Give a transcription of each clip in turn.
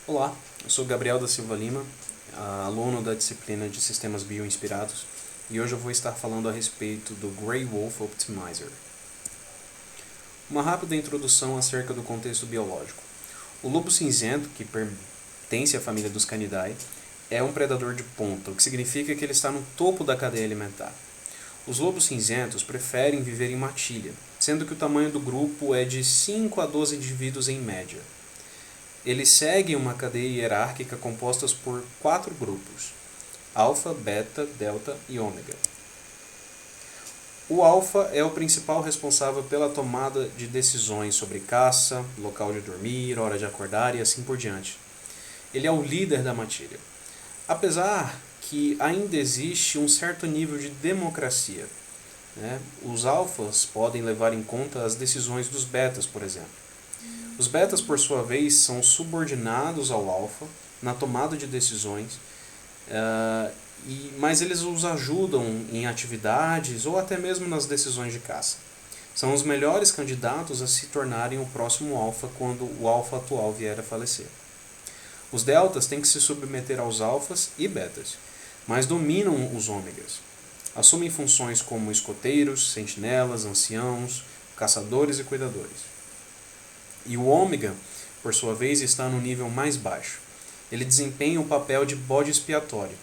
Olá, eu sou Gabriel da Silva Lima, aluno da disciplina de Sistemas Bioinspirados, e hoje eu vou estar falando a respeito do Grey Wolf Optimizer. Uma rápida introdução acerca do contexto biológico. O lobo cinzento, que pertence à família dos Canidae, é um predador de ponta, o que significa que ele está no topo da cadeia alimentar. Os lobos cinzentos preferem viver em matilha, sendo que o tamanho do grupo é de 5 a 12 indivíduos em média. Eles seguem uma cadeia hierárquica composta por 4 grupos: alfa, beta, delta e ômega. O alfa é o principal responsável pela tomada de decisões sobre caça, local de dormir, hora de acordar e assim por diante. Ele é o líder da matilha. Apesar que ainda existe um certo nível de democracia, né? Os alfas podem levar em conta as decisões dos betas, por exemplo. Os betas, por sua vez, são subordinados ao alfa na tomada de decisões, mas eles os ajudam em atividades ou até mesmo nas decisões de caça. São os melhores candidatos a se tornarem o próximo alfa quando o alfa atual vier a falecer. Os deltas têm que se submeter aos alfas e betas, mas dominam os ômegas. Assumem funções como escoteiros, sentinelas, anciãos, caçadores e cuidadores. E o ômega, por sua vez, está no nível mais baixo. Ele desempenha o papel de bode expiatório.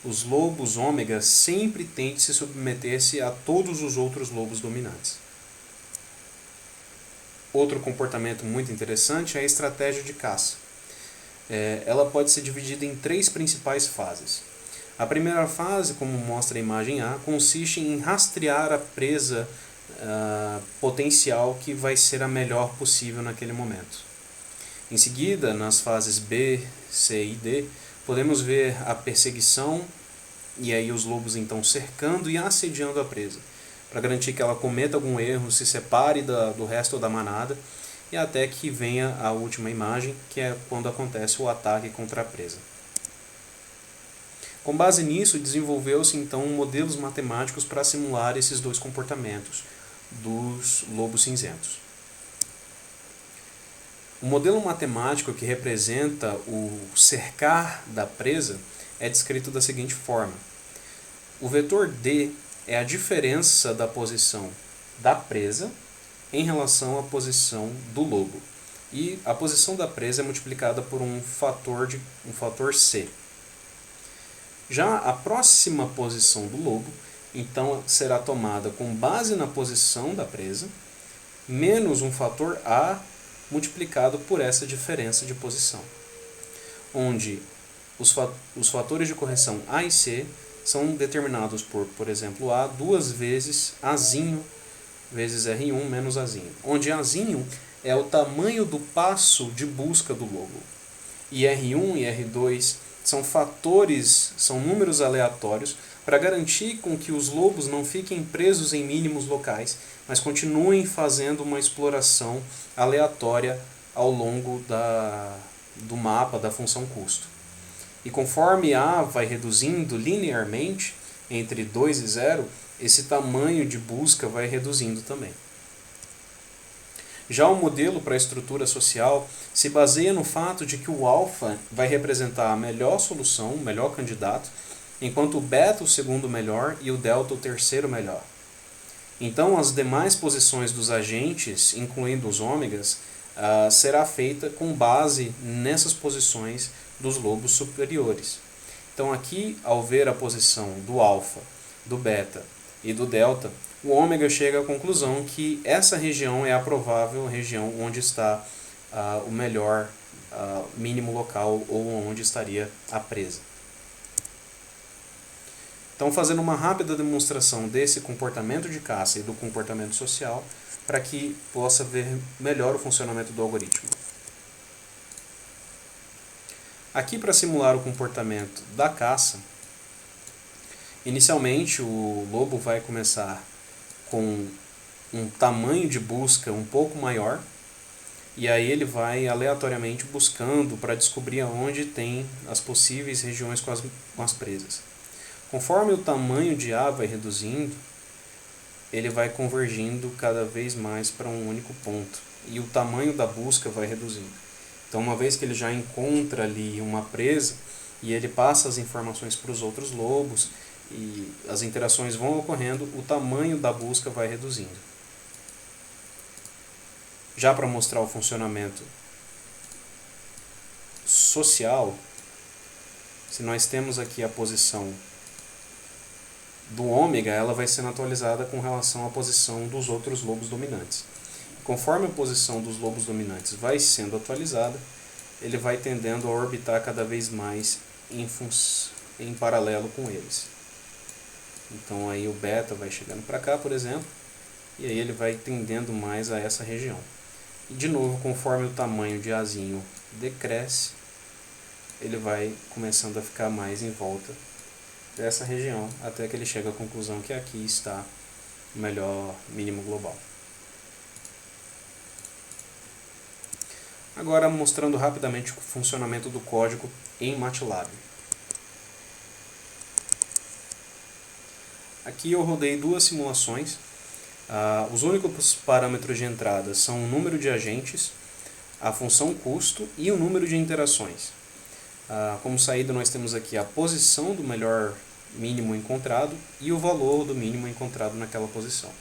Os lobos ômega sempre têm de se submeter-se a todos os outros lobos dominantes. Outro comportamento muito interessante é a estratégia de caça. Ela pode ser dividida em 3 principais fases. A primeira fase, como mostra a imagem A, consiste em rastrear a presa potencial que vai ser a melhor possível naquele momento. Em seguida, nas fases B, C e D, podemos ver a perseguição e aí os lobos então cercando e assediando a presa, para garantir que ela cometa algum erro, se separe do resto da manada e até que venha a última imagem, que é quando acontece o ataque contra a presa. Com base nisso, desenvolveu-se então modelos matemáticos para simular esses dois comportamentos dos lobos cinzentos. O modelo matemático que representa o cercar da presa é descrito da seguinte forma: o vetor D é a diferença da posição da presa em relação à posição do lobo, e a posição da presa é multiplicada por um fator C. Já a próxima posição do lobo, então, será tomada com base na posição da presa, menos um fator A multiplicado por essa diferença de posição, onde os fatores de correção A e C são determinados por exemplo, A duas vezes Azinho vezes R1 menos Azinho, onde Azinho é o tamanho do passo de busca do lobo, e R1 e R2 são números aleatórios para garantir com que os lobos não fiquem presos em mínimos locais, mas continuem fazendo uma exploração aleatória ao longo do mapa da função custo. E conforme A vai reduzindo linearmente entre 2 e 0, esse tamanho de busca vai reduzindo também. Já o modelo para a estrutura social se baseia no fato de que o alfa vai representar a melhor solução, o melhor candidato, enquanto o beta o segundo melhor e o delta o terceiro melhor. Então, as demais posições dos agentes, incluindo os ômegas, será feita com base nessas posições dos lobos superiores. Então, aqui, ao ver a posição do alfa, do beta e do delta, o ômega chega à conclusão que essa região é a provável região onde está o melhor mínimo local ou onde estaria a presa. Então, fazendo uma rápida demonstração desse comportamento de caça e do comportamento social, para que possa ver melhor o funcionamento do algoritmo. Aqui, para simular o comportamento da caça, inicialmente o lobo vai começar com um tamanho de busca um pouco maior, e aí ele vai aleatoriamente buscando para descobrir aonde tem as possíveis regiões com as presas. Conforme o tamanho de A vai reduzindo, ele vai convergindo cada vez mais para um único ponto, e o tamanho da busca vai reduzindo. Então, uma vez que ele já encontra ali uma presa e ele passa as informações para os outros lobos e as interações vão ocorrendo, o tamanho da busca vai reduzindo. Já para mostrar o funcionamento social, se nós temos aqui a posição do ômega, ela vai sendo atualizada com relação à posição dos outros lobos dominantes. Conforme a posição dos lobos dominantes vai sendo atualizada, ele vai tendendo a orbitar cada vez mais em paralelo com eles. Então aí o beta vai chegando para cá, por exemplo, e aí ele vai tendendo mais a essa região. E de novo, conforme o tamanho de Azinho decresce, ele vai começando a ficar mais em volta dessa região, até que ele chega à conclusão que aqui está o melhor mínimo global. Agora mostrando rapidamente o funcionamento do código em MATLAB. Aqui eu rodei duas simulações. Os únicos parâmetros de entrada são o número de agentes, a função custo e o número de interações. Como saída nós temos aqui a posição do melhor mínimo encontrado e o valor do mínimo encontrado naquela posição.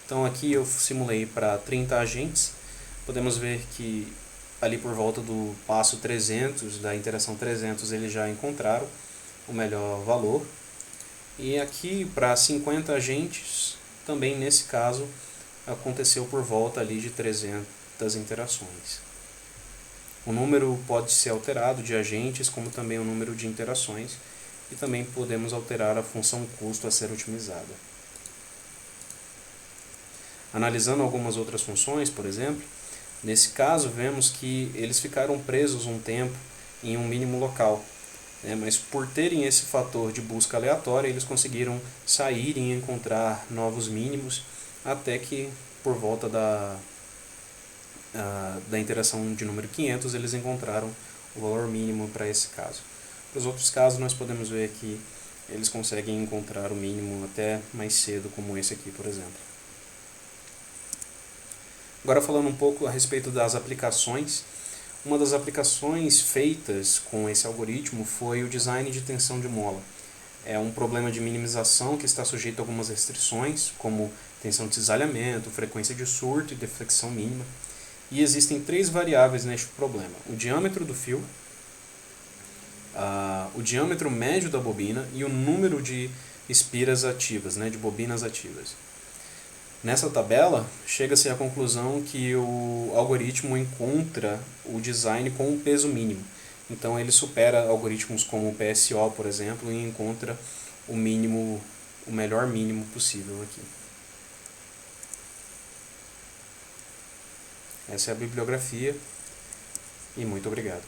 Então aqui eu simulei para 30 agentes. Podemos ver que ali por volta do passo 300, da interação 300, eles já encontraram o melhor valor. E aqui para 50 agentes, também nesse caso, aconteceu por volta ali de 300 interações. O número pode ser alterado de agentes, como também o número de interações, e também podemos alterar a função custo a ser otimizada. Analisando algumas outras funções, por exemplo, nesse caso vemos que eles ficaram presos um tempo em um mínimo local, mas por terem esse fator de busca aleatória, eles conseguiram sair e encontrar novos mínimos, até que por volta da interação de número 500, eles encontraram o valor mínimo para esse caso. Para os outros casos, nós podemos ver que eles conseguem encontrar o mínimo até mais cedo, como esse aqui, por exemplo. Agora falando um pouco a respeito das aplicações. Uma das aplicações feitas com esse algoritmo foi o design de tensão de mola. É um problema de minimização que está sujeito a algumas restrições, como tensão de cisalhamento, frequência de surto e deflexão mínima. E existem três variáveis neste problema: o diâmetro do fio, o diâmetro médio da bobina e o número de espiras ativas, de bobinas ativas. Nessa tabela, chega-se à conclusão que o algoritmo encontra o design com um peso mínimo. Então ele supera algoritmos como o PSO, por exemplo, e encontra o melhor mínimo possível aqui. Essa é a bibliografia e muito obrigado.